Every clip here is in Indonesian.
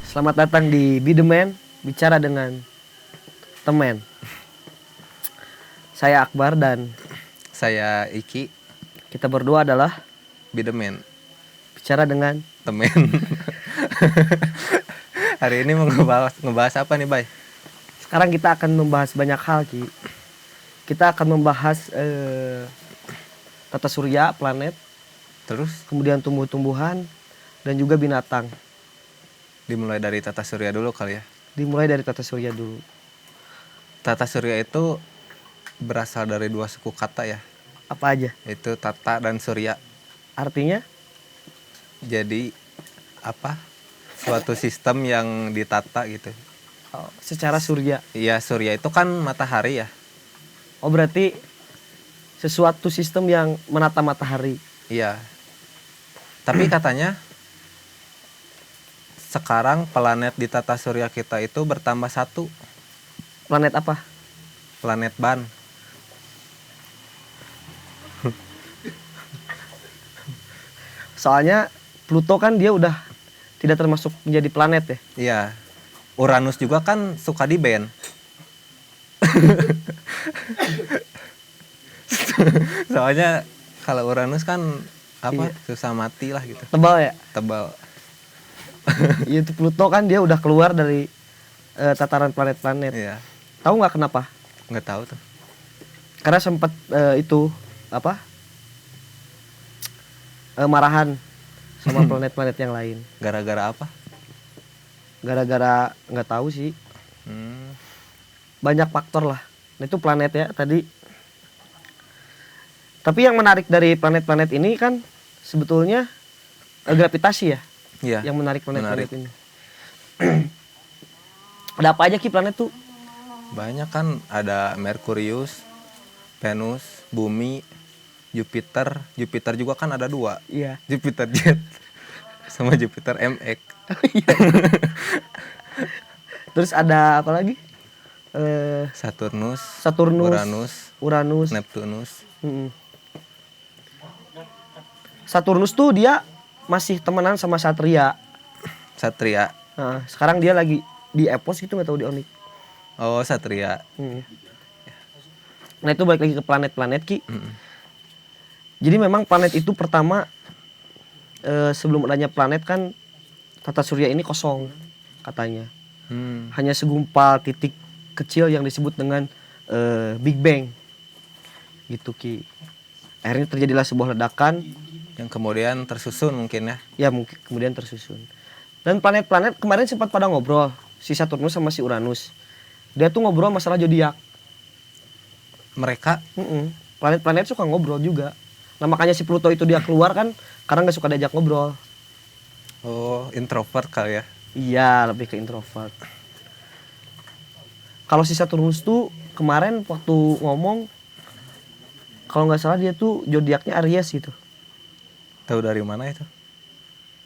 Selamat datang di Be The Man, bicara dengan teman. Saya Akbar dan Saya Iki, kita berdua adalah Bidemen, bicara dengan. temen. Hari ini mau ngebahas apa nih, Bay? Sekarang kita akan membahas banyak hal, Ki. Kita akan membahas tata surya, planet, Terus kemudian tumbuh-tumbuhan dan juga binatang. dimulai dari tata surya dulu kali ya. Dimulai dari tata surya dulu. Tata surya itu berasal dari dua suku kata ya, Apa aja? yaitu tata dan surya. Artinya? Jadi apa? Suatu sistem yang ditata gitu. Secara surya. Iya, surya itu kan matahari ya. Oh, berarti sesuatu sistem yang menata matahari. Iya. Tapi katanya sekarang planet di tata surya kita itu bertambah satu, Planet apa? planet Ban. Soalnya Pluto kan dia udah tidak termasuk menjadi planet ya. Iya. Uranus juga kan suka di ban. Soalnya kalau Uranus kan apa? Iya. Susah mati lah gitu. Tebal ya. Tebal. Itu Pluto kan dia udah keluar dari tataran planet-planet. Iya. Tahu nggak kenapa? Nggak tahu tuh. Karena sempat itu apa? Marahan sama planet-planet yang lain. Gara-gara apa? Gara-gara nggak tahu sih. Hmm. Banyak faktor lah. Nah, itu planet ya tadi. Tapi yang menarik dari planet-planet ini kan sebetulnya gravitasi ya. Iya. Yang menarik planet-planet Menarik. ini. Ada apa aja Ki planet tuh? Banyak kan, ada Merkurius, Venus, Bumi, Jupiter. Jupiter juga kan ada dua. Iya. Jupiter Jet sama Jupiter MX. Terus ada apa lagi? Saturnus, Saturnus, Uranus. Neptunus. Mm-mm. Saturnus tuh dia masih temenan sama Satria. Satria. Nah, sekarang dia lagi di Epos gitu, nggak tahu di Onyx. Oh, Satria. Nah itu balik lagi ke planet-planet Ki. Mm-mm. Jadi memang planet itu pertama sebelum adanya planet kan tata surya ini kosong katanya. Hanya segumpal titik kecil yang disebut dengan Big Bang. Gitu Ki. Akhirnya terjadilah sebuah ledakan Yang kemudian tersusun mungkin ya. ya mungkin kemudian tersusun. Dan planet-planet kemarin sempat pada ngobrol, si Saturnus sama si Uranus. Dia tuh ngobrol masalah zodiak. Mereka Planet-planet suka ngobrol juga. Nah makanya si Pluto itu dia keluar kan karena nggak suka diajak ngobrol. introvert kali ya. Iya, lebih ke introvert. Kalau si Saturnus tuh kemarin waktu ngomong, kalau nggak salah dia tuh zodiaknya Aries gitu. Tahu dari mana itu?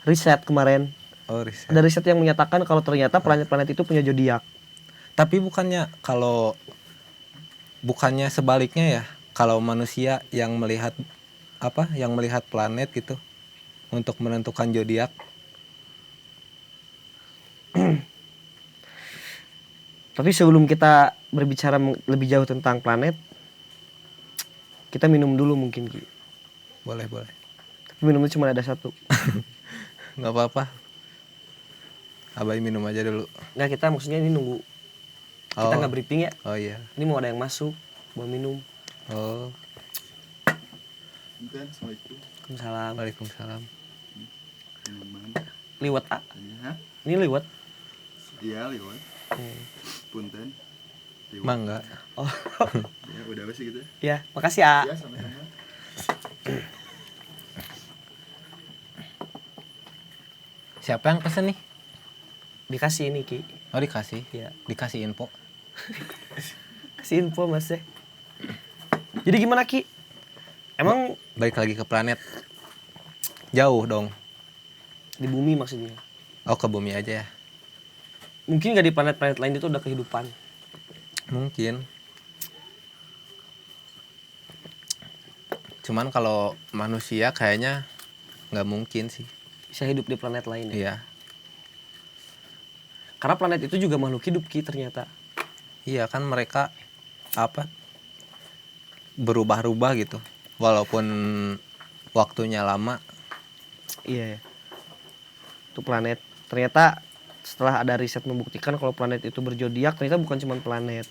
Riset kemarin. Oh, riset. Ada riset yang menyatakan kalau ternyata planet-planet itu punya zodiak. Tapi bukannya sebaliknya ya, kalau manusia yang melihat planet gitu untuk menentukan zodiak. Tapi sebelum kita berbicara lebih jauh tentang planet, kita minum dulu mungkin Ki. Boleh. Tapi minumnya cuma ada satu. Nggak apa-apa. Abai minum aja dulu. Nggak, kita maksudnya ini nunggu. Kita nggak briefing ya. Oh iya. Ini mau ada yang masuk, mau minum. Oh. Waalaikumsalam. Waalaikumsalam. Liwat A. Ini liwat. Iya, liwat. Punten. Mangga. Oh. Ya, udah apa sih gitu? Ya, makasih A. Ya, sama-sama. Siapa yang pesen nih? Dikasih ini Ki. Oh, dikasih. Iya. Dikasih info. Kasih info Mas ya. Jadi gimana Ki? Emang Balik lagi ke planet. Jauh dong. di bumi maksudnya. Oh, ke bumi aja ya. Mungkin nggak di planet-planet lain itu ada kehidupan. Mungkin. Cuman kalau manusia kayaknya nggak mungkin sih. Bisa hidup di planet lain ya. Iya. Karena planet itu juga makhluk hidup Ki ternyata. Iya kan mereka apa berubah-ubah gitu walaupun waktunya lama. Iya ya. Itu planet. Ternyata setelah ada riset membuktikan kalau planet itu berzodiak, ternyata bukan cuma planet.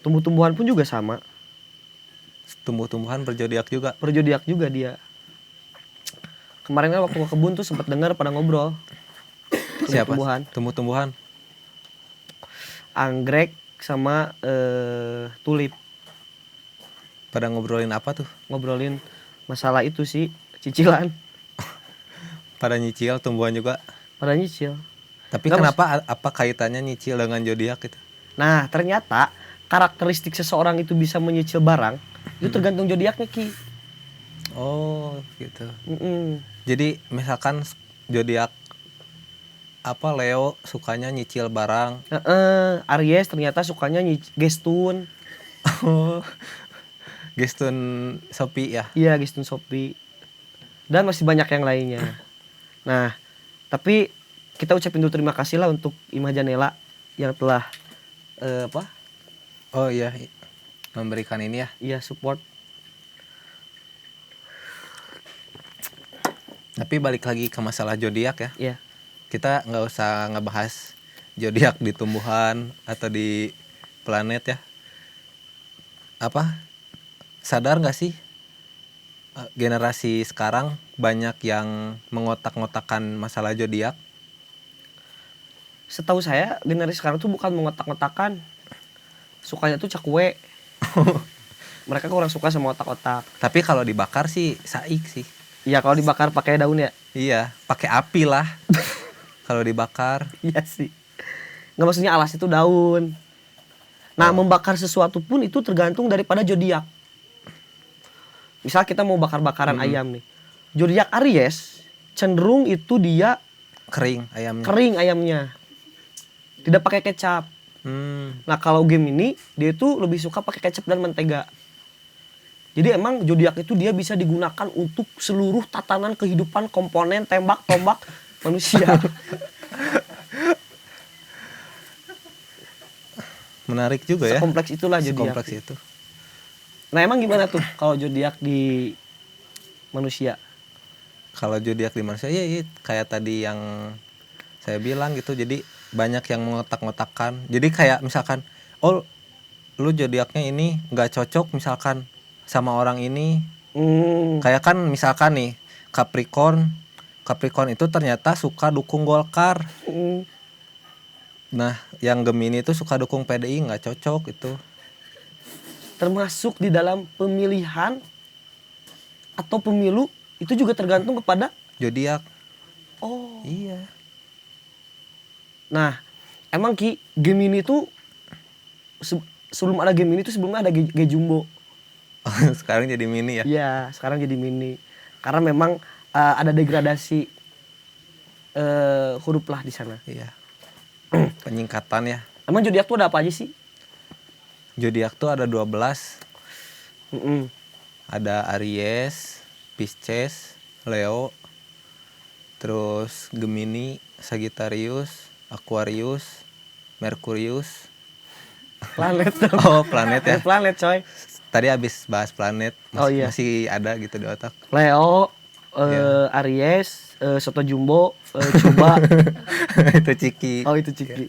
Tumbuh-tumbuhan pun juga sama. Tumbuh-tumbuhan berzodiak juga. Berzodiak juga dia. Kemarin kan waktu ke kebun tuh sempat dengar pada ngobrol. Siapa? Tumbuh-tumbuhan. Tumbuh-tumbuhan. Anggrek sama tulip. Pada ngobrolin apa tuh? Ngobrolin masalah itu sih, cicilan. Pada nyicil tumbuhan juga. Pada nyicil. Tapi Nggak, kenapa apa kaitannya nyicil dengan zodiak itu? Nah, ternyata karakteristik seseorang itu bisa menyicil barang itu tergantung zodiaknya Ki. Oh, gitu. Mm-mm. Jadi misalkan zodiak apa Leo sukanya nyicil barang. Aries ternyata sukanya gestun. Oh. Gestun Shopee ya. Iya, gestun Shopee. Dan masih banyak yang lainnya. Nah, tapi kita ucapin dulu terima kasih lah untuk Imah Janela yang telah Oh iya, memberikan ini ya. Iya, support. Tapi balik lagi ke masalah zodiak ya. Iya. Kita nggak usah ngebahas zodiak di tumbuhan atau di planet ya. Apa? Sadar nggak sih generasi sekarang banyak yang mengotak-ngotakan masalah zodiak? Setahu saya generasi sekarang tuh bukan mengotak-ngotakan. Sukanya tuh cakwe. Mereka kurang suka sama otak-otak. Tapi kalau dibakar sih saik sih. Iya, kalau dibakar pakai daun ya. Iya, pakai api lah. Kalau dibakar. Iya sih. Nggak, maksudnya alas itu daun. Nah, membakar sesuatu pun itu tergantung daripada zodiak. Misal kita mau bakar-bakaran ayam nih. Zodiak Aries cenderung itu dia Kering ayamnya. kering ayamnya. Tidak pakai kecap. Nah, kalau Gemini dia itu lebih suka pakai kecap dan mentega. Jadi emang zodiak itu dia bisa digunakan untuk seluruh tatanan kehidupan, komponen, tembak, tombak manusia. Menarik juga ya. Sekompleks itulah zodiak. Sekompleks itu. Nah, emang gimana tuh kalau zodiak di manusia? Kalau zodiak di manusia ya kayak tadi yang saya bilang gitu. Jadi banyak yang mengotak-ngotakan. Jadi kayak misalkan, oh lu zodiaknya ini nggak cocok misalkan sama orang ini. Kayak kan misalkan nih Capricorn itu ternyata suka dukung Golkar. Nah, yang Gemini itu suka dukung PDI, nggak cocok itu. Termasuk di dalam pemilihan atau pemilu itu juga tergantung kepada Zodiak. oh. Iya. Nah, emang Ki Gemini itu sebelum ada Gemini itu sebelumnya ada G Jumbo. Sekarang jadi Mini ya. Iya, sekarang jadi Mini. Karena memang ada degradasi huruf lah di sana. Iya. Penyingkatan ya. Emang zodiak tuh ada apa aja sih? Zodiak tuh ada 12. Mm-mm. Ada Aries, Pisces, Leo, terus Gemini, Sagittarius, Aquarius, Merkurius. Planet dong. Oh, planet ya. Planet coy. Tadi habis bahas planet, Oh, iya. masih ada gitu di otak. Leo, Iya. Aries, Soto Jumbo, Coba. Itu Ciki. Oh, itu Ciki.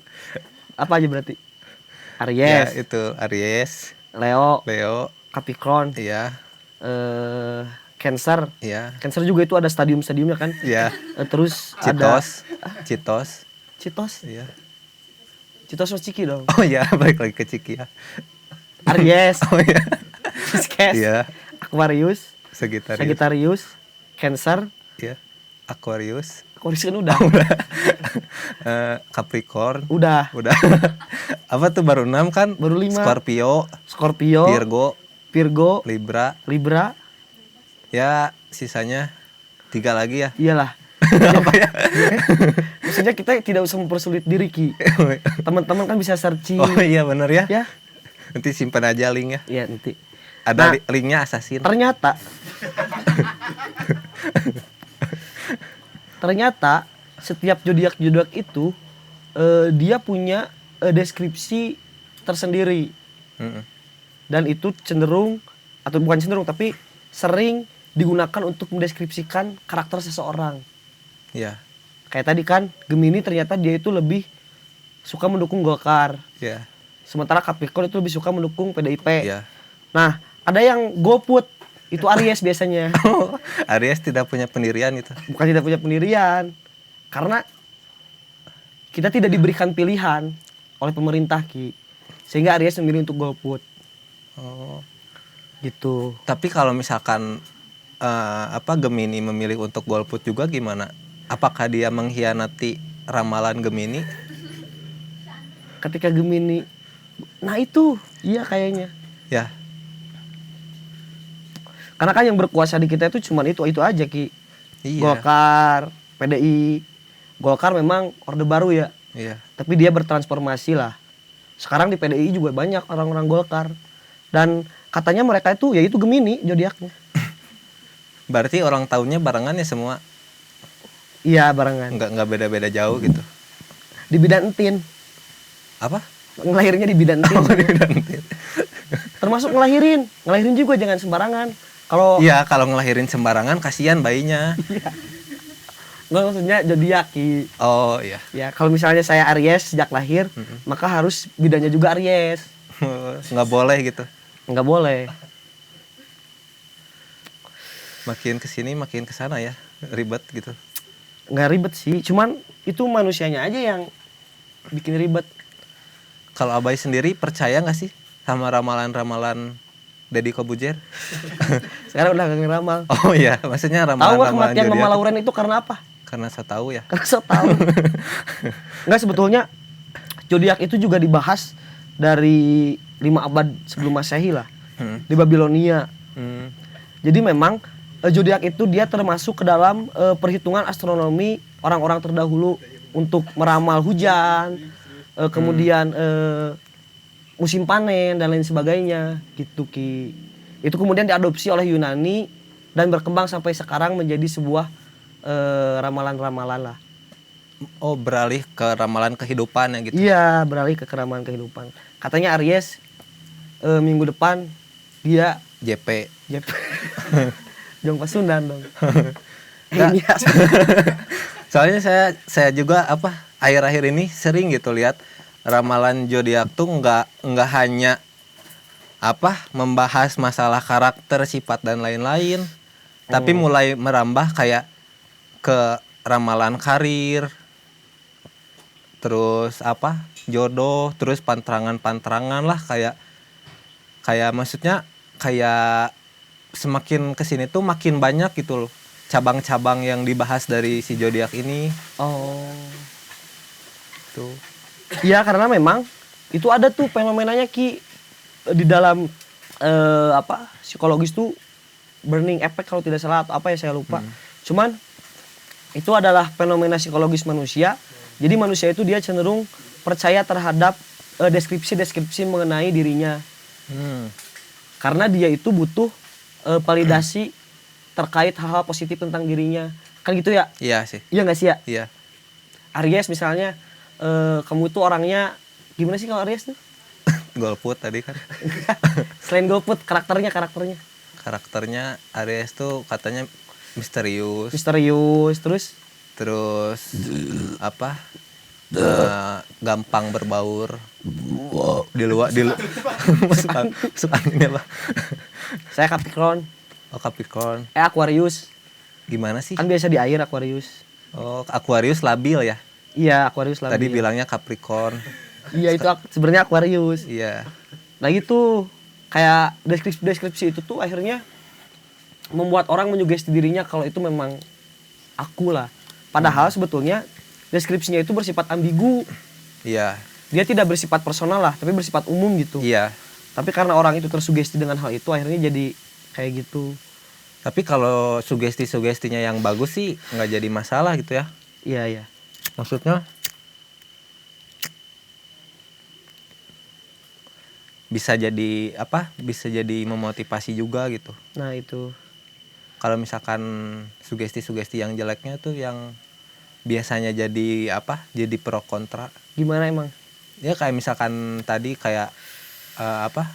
Apa aja berarti? Ya, Aries, itu Aries, Leo, Leo, Capricorn, iya, Cancer. iya, Cancer juga itu ada stadium-stadiumnya kan. iya. Terus ada Citos, Citos. iya. Citos sama Ciki dong. Oh iya, balik lagi ke Ciki ya. Aries, Oh iya, Pisces, iya. Aquarius, Sagittarius, Sagittarius, Cancer. iya. Aquarius, Aquarius kan udah. Capricorn, Udah. udah. Apa tuh baru 6 kan? Baru 5. Scorpio, Scorpio, Virgo, Libra. Libra. Ya sisanya 3 lagi ya. Iyalah. Apa ya? Maksudnya kita tidak usah mempersulit diri Ki. Teman-teman kan bisa searching. Oh iya bener ya. Ya. Nanti simpan aja link ya. Iya nanti. Ada Nah, linknya Assassin. Ternyata setiap zodiak itu dia punya deskripsi tersendiri. Mm-mm. Dan itu cenderung, atau bukan cenderung, tapi sering digunakan untuk mendeskripsikan karakter seseorang. Iya. Kayak tadi kan, Gemini ternyata dia itu lebih suka mendukung Golkar. Iya. Sementara Capricorn itu lebih suka mendukung PDIP. Iya. Nah, ada yang golput, itu Aries biasanya. Aries tidak punya pendirian itu. Bukan tidak punya pendirian. Karena kita tidak diberikan pilihan oleh pemerintah, Ki. Sehingga Aries memilih untuk golput. Oh. Gitu. Tapi kalau misalkan Gemini memilih untuk golput juga gimana? Apakah dia mengkhianati ramalan Gemini? Ketika Gemini, nah itu, iya kayaknya. Ya. Karena kan yang berkuasa di kita itu cuma itu aja, Ki. Iya. Golkar, PDI. Golkar memang orde baru ya. Iya. Tapi dia bertransformasi lah. Sekarang di PDI juga banyak orang-orang Golkar. Dan katanya mereka itu, yaitu Gemini zodiaknya. Berarti orang tahunnya barengan ya semua? Iya, barengan. Nggak beda-beda jauh gitu. Di bidan entin. Apa? Ngelahirnya di bidan entin. Oh, di bidan entin. Termasuk ngelahirin juga jangan sembarangan. Kalau Iya, kalau ngelahirin sembarangan kasihan bayinya. nggak, maksudnya zodiak, Ki. Oh iya. Ya, kalau misalnya saya Aries sejak lahir, maka harus bidannya juga Aries. Nggak boleh gitu. Nggak boleh. Makin kesini makin kesana ya, ribet gitu. Nggak ribet sih, cuman itu manusianya aja yang bikin ribet. Kalau Abai sendiri percaya nggak sih sama ramalan-ramalan Deddy Kobujer? Sekarang udah gak ngeramal. Oh iya, maksudnya Tahu nggak ramalan-ramalan kematian Mama zodiak. Lauren itu karena apa? Karena saya tahu ya. Karena saya tahu. Nggak, sebetulnya zodiak itu juga dibahas dari 5 abad sebelum Masehi lah, di Babilonia. Jadi memang zodiak itu dia termasuk ke dalam perhitungan astronomi orang-orang terdahulu untuk meramal hujan, kemudian musim panen dan lain sebagainya gitu, Ki. Itu kemudian diadopsi oleh Yunani dan berkembang sampai sekarang menjadi sebuah ramalan-ramalan lah. Oh, beralih ke ramalan kehidupan ya gitu. Iya, beralih ke ramalan kehidupan. Katanya Aries minggu depan dia JP. Jong Pasundan dong. Nggak. Ini ya. Soalnya saya juga akhir-akhir ini sering gitu lihat ramalan zodiak tuh nggak hanya membahas masalah karakter, sifat dan lain-lain, tapi mulai merambah kayak ke ramalan karir, terus jodoh, terus panterangan lah, kayak maksudnya kayak semakin kesini tuh makin banyak gitu loh cabang-cabang yang dibahas dari si zodiak ini. Oh. Tuh. Iya, karena memang itu ada tuh fenomenanya, Ki, di dalam psikologis tuh burning effect kalau tidak salah, atau apa ya saya lupa. Cuman itu adalah fenomena psikologis manusia. Jadi manusia itu dia cenderung percaya terhadap deskripsi-deskripsi mengenai dirinya. Karena dia itu butuh validasi terkait hal-hal positif tentang dirinya. Kan gitu ya? Iya sih. Iya nggak sih ya? Iya. Aries misalnya, kamu tuh orangnya gimana sih kalau Aries tuh? Golput tadi kan. Selain golput, karakternya. Karakternya Aries tuh katanya misterius. Terus gampang berbaur. Di luar masuk angin apa? Saya Capricorn. Oh, Capricorn. Aquarius. Gimana sih? Kan biasa di air Aquarius. Oh, Aquarius labil ya. Iya, Aquarius labil. Tadi bilangnya Capricorn. Iya, itu sebenarnya Aquarius. Iya. Nah gitu, kayak deskripsi itu tuh akhirnya membuat orang menyugesti dirinya kalau itu memang aku lah. Padahal sebetulnya deskripsinya itu bersifat ambigu. Iya. Dia tidak bersifat personal lah, tapi bersifat umum gitu. Iya. Tapi karena orang itu tersugesti dengan hal itu, akhirnya jadi kayak gitu. Tapi kalau sugesti-sugestinya yang bagus sih nggak jadi masalah gitu ya. Iya. Maksudnya bisa jadi bisa jadi memotivasi juga gitu. Nah itu. Kalau misalkan sugesti-sugesti yang jeleknya tuh yang biasanya jadi apa? Jadi pro kontra. Gimana emang? Ya kayak misalkan tadi kayak apa?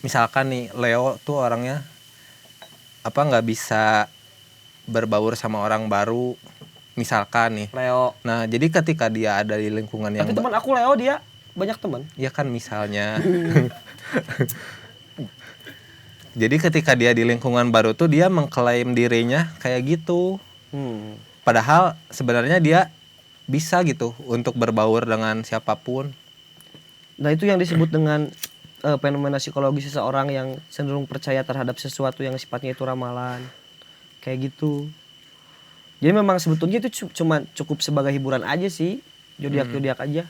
Misalkan nih Leo tuh orangnya apa nggak bisa berbaur sama orang baru, misalkan nih. Leo. Nah, jadi ketika dia ada di lingkungan yang Tapi teman aku Leo dia banyak teman. ya kan misalnya. Jadi ketika dia di lingkungan baru tuh dia mengklaim dirinya kayak gitu. Padahal sebenarnya dia bisa gitu untuk berbaur dengan siapapun. Nah itu yang disebut dengan fenomena psikologi seseorang yang cenderung percaya terhadap sesuatu yang sifatnya itu ramalan. Kayak gitu. Jadi memang sebetulnya itu cuma cukup sebagai hiburan aja sih. Zodiak aja.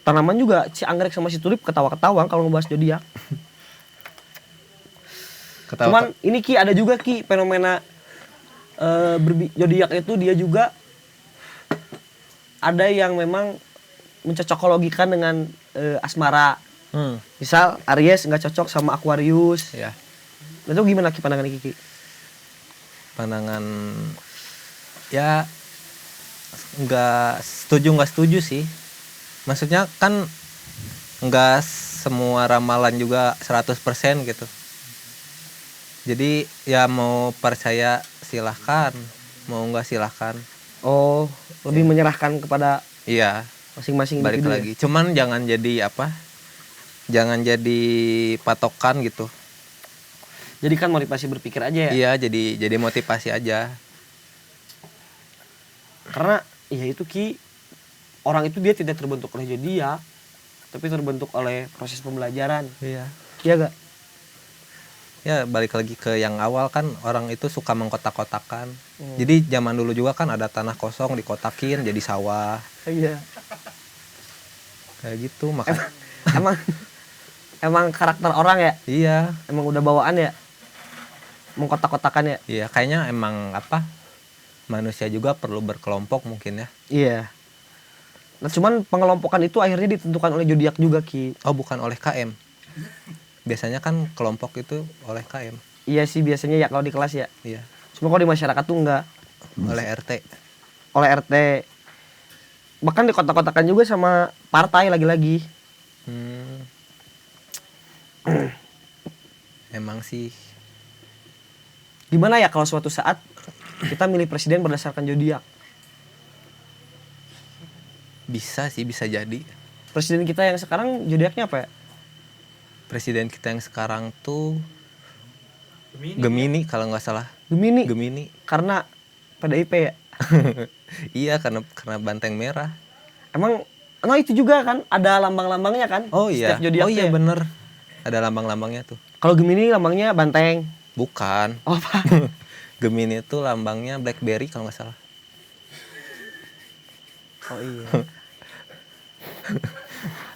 Tanaman juga si anggrek sama si tulip ketawa-ketawa kalau ngebahas zodiak. Cuman ini Ki ada juga Ki fenomena zodiak itu dia juga ada yang memang mencocokologikan dengan asmara. Misal Aries nggak cocok sama Aquarius. Ya. Itu gimana Ki pandangan Ki? Pandangan ya nggak setuju sih. Maksudnya kan nggak semua ramalan juga 100% gitu. Jadi ya mau percaya silahkan, mau nggak silahkan. Oh, lebih menyerahkan kepada Iya. masing-masing Balik individu lagi. Cuman jangan jadi apa? Jangan jadi patokan gitu. Jadi kan motivasi berpikir aja ya. Iya, jadi motivasi aja. Karena ya itu Ki, orang itu dia tidak terbentuk oleh zodiak, tapi terbentuk oleh proses pembelajaran. Iya. Iya gak? Ya balik lagi ke yang awal kan orang itu suka mengkotak-kotakan. Jadi zaman dulu juga kan ada tanah kosong dikotakin jadi sawah. Iya. Kayak gitu makanya. Emang karakter orang ya? Iya. Emang udah bawaan ya? Mengkotak-kotakan ya? Iya, kayaknya emang apa? Manusia juga perlu berkelompok mungkin ya. Iya. Nah, cuman pengelompokan itu akhirnya ditentukan oleh zodiak juga Ki. Oh, bukan oleh KM. Biasanya kan kelompok itu oleh KM. Iya sih biasanya ya kalau di kelas ya. Iya. Cuma kalau di masyarakat tuh enggak. Oleh RT. Oleh RT. Bahkan di kotak-kotakan juga sama partai lagi-lagi. Emang sih. Gimana ya kalau suatu saat kita milih presiden berdasarkan zodiak? Bisa sih, bisa jadi. Presiden kita yang sekarang zodiaknya apa ya? Presiden kita yang sekarang tuh Gemini kalau nggak salah. Gemini. Karena PDIP ya. Iya, karena banteng merah. Emang nah itu juga kan ada lambang-lambangnya kan? Oh iya. Setiap zodiak Oh iya ya. bener. Ada lambang-lambangnya tuh. Kalau Gemini lambangnya banteng. Bukan. Oh apa? Gemini itu lambangnya BlackBerry kalau nggak salah. Oh iya.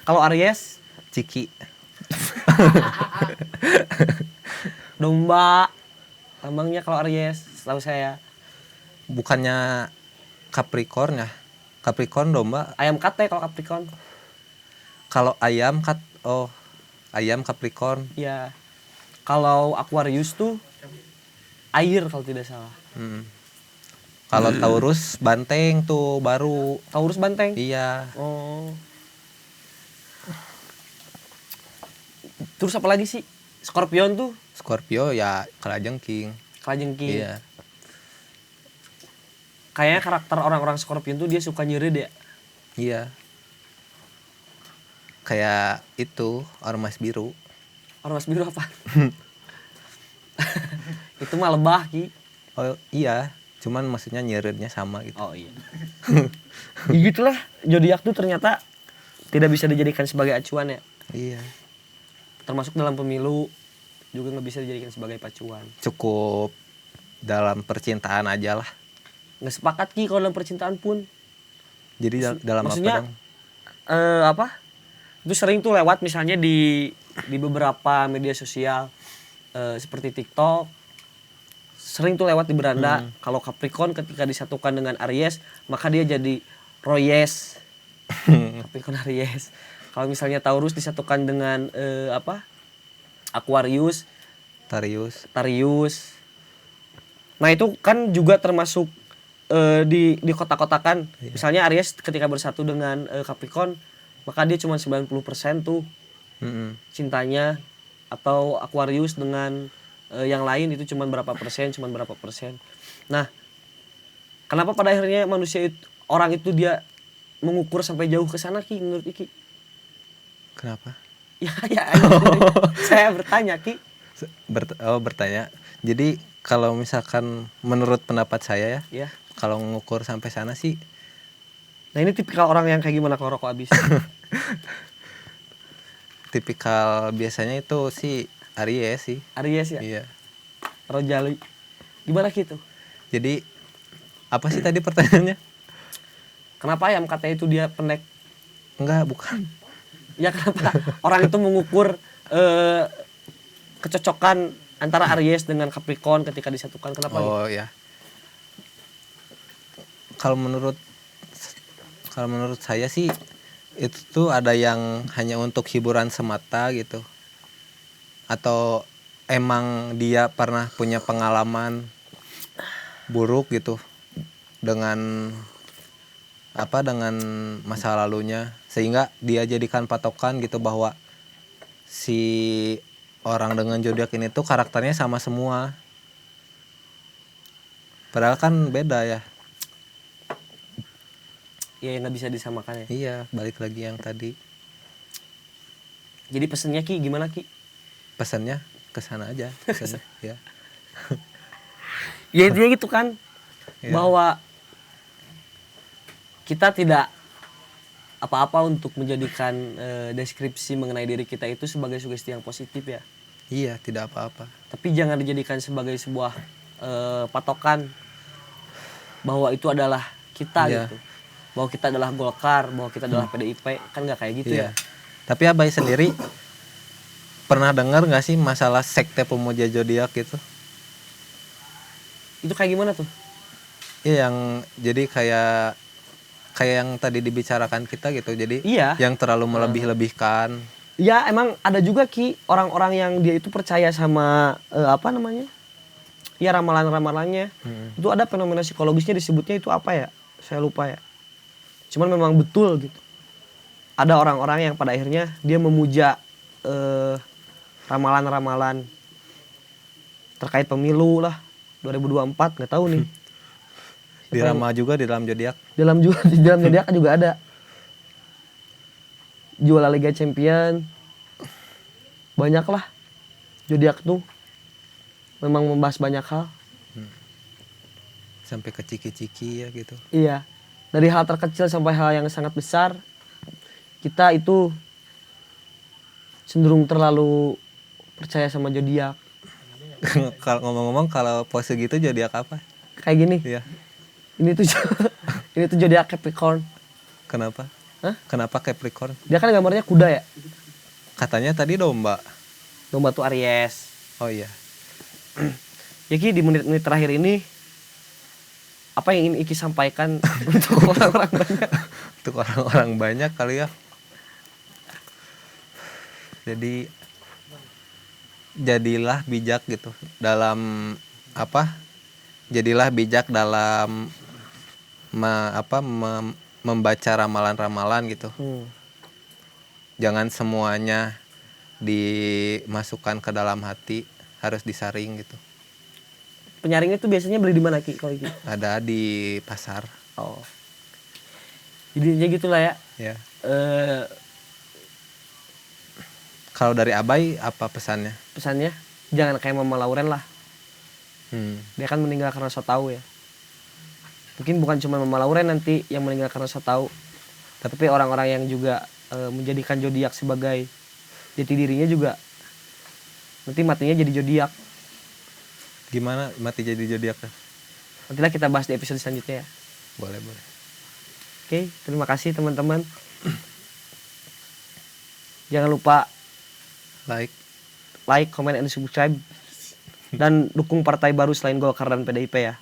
Kalau Aries Ciki. domba. Lambangnya kalau Aries setahu saya. Bukannya Capricorn ya? Capricorn domba. Ayam kate kalau Capricorn. Kalau ayam ayam Capricorn. Iya. Kalau Aquarius tuh air kalau tidak salah. Kalau Taurus banteng tuh baru. Taurus banteng. Iya. Oh. Terus apa lagi sih? Scorpion tuh Scorpio ya kalajengking. kalajengking. Iya. Kayaknya karakter orang-orang Scorpion tuh dia suka nyeri ya. Iya. Kayak itu ormas biru. Ormas biru apa? Itu mah lebah Ki. Oh iya. Cuman maksudnya nyerirnya sama gitu. Oh iya. Ya gitulah zodiak tuh ternyata tidak bisa dijadikan sebagai acuan ya. Iya. Termasuk dalam pemilu juga nggak bisa dijadikan sebagai pacuan. Cukup dalam percintaan aja lah. Nggak sepakat Ki kalau dalam percintaan pun. Jadi dalam maksudnya, apa? Itu sering tuh lewat misalnya di beberapa media sosial seperti TikTok. Sering tuh lewat di beranda. Kalau Capricorn ketika disatukan dengan Aries, maka dia jadi Royes. Capricorn Aries. Kalau misalnya Taurus disatukan dengan Aquarius, Tarius. Tarius. Nah itu kan juga termasuk di kotak-kotakan. Misalnya Aries ketika bersatu dengan Capricorn, maka dia cuma 90% tuh cintanya, atau Aquarius dengan yang lain itu cuma berapa persen. Nah, kenapa pada akhirnya orang itu dia mengukur sampai jauh ke sana Ki menurut Iki? Kenapa? Ya, saya bertanya Ki. Bertanya. Jadi kalau misalkan menurut pendapat saya ya, Ya. kalau ngukur sampai sana sih, Nah ini tipikal orang yang kayak gimana kalau rokok habis? tipikal biasanya itu sih Aries sih. Aries ya? Iya. Rojali. Gimana gitu? Jadi apa sih tadi pertanyaannya? Kenapa ayam katanya itu dia pendek? Enggak, bukan. Ya kenapa orang itu mengukur kecocokan antara Aries dengan Capricorn ketika disatukan? Kenapa gitu? Oh ya. Kalau menurut saya sih itu tuh ada yang hanya untuk hiburan semata gitu. Atau emang dia pernah punya pengalaman buruk gitu dengan masa lalunya, sehingga dia jadikan patokan gitu bahwa si orang dengan zodiak ini tuh karakternya sama semua. Padahal kan beda ya. Ya nggak bisa disamakan ya. Iya, balik lagi yang tadi. Jadi pesennya Ki gimana Ki? Pesannya ke sana aja, pesannya. Ya. Ya intinya gitu kan, Ya. bahwa kita tidak apa-apa untuk menjadikan deskripsi mengenai diri kita itu sebagai sugesti yang positif ya. Iya, tidak apa-apa. Tapi jangan dijadikan sebagai sebuah patokan bahwa itu adalah kita Iya. gitu. Bahwa kita adalah Golkar, bahwa kita adalah PDIP, kan nggak kayak gitu Iya. ya. Tapi Abai sendiri pernah dengar nggak sih masalah sekte pemuja zodiak gitu? Itu kayak gimana tuh? Iya, yang jadi kayak yang tadi dibicarakan kita gitu. Jadi Iya. yang terlalu melebih-lebihkan. Ya emang ada juga Ki orang-orang yang dia itu percaya sama apa namanya? Ya ramalan-ramalannya. Itu ada fenomena psikologisnya disebutnya itu apa ya? Saya lupa ya. Cuman memang betul gitu. Ada orang-orang yang pada akhirnya dia memuja ramalan-ramalan terkait pemilu lah 2024, nggak tahu nih. Diramal juga di dalam zodiak. Di dalam zodiak juga ada. Juara Liga Champion. Banyak lah. Zodiak tuh memang membahas banyak hal. Sampai ke ciki-ciki ya gitu. Iya. Dari hal terkecil sampai hal yang sangat besar. Kita itu cenderung terlalu percaya sama zodiak. Kalau ngomong-ngomong, kalau pose gitu zodiak apa? Kayak gini. Iya. Ini tuh ini tuh zodiak Capricorn. Kenapa? Hah? Kenapa Capricorn? Dia kan gambarnya kuda ya. Katanya tadi domba. Domba tuh Aries. Oh iya. Ya Ki, di menit-menit terakhir ini apa yang ingin Iki sampaikan untuk orang-orang banyak? Untuk orang-orang banyak kali ya. Jadi jadilah bijak gitu dalam jadilah bijak dalam membaca ramalan-ramalan gitu. Jangan semuanya dimasukkan ke dalam hati, harus disaring gitu. Penyaringnya tuh biasanya beli di mana Ki kalau Iki? Ada di pasar. Oh. Jadinya gitulah ya. Ya. Kalau dari Abai apa pesannya? Pesannya jangan kayak Mama Lauren lah. Dia kan meninggal karena so tahu ya. Mungkin bukan cuma Mama Lauren nanti yang meninggal karena so tahu. Tapi orang-orang yang juga menjadikan zodiak sebagai jati dirinya juga nanti matinya jadi zodiak. Gimana mati jadi zodiak? Nantilah kita bahas di episode selanjutnya ya. Boleh. Oke, terima kasih teman-teman. Jangan lupa like, comment, and subscribe. Dan dukung partai baru selain Golkar dan PDIP ya.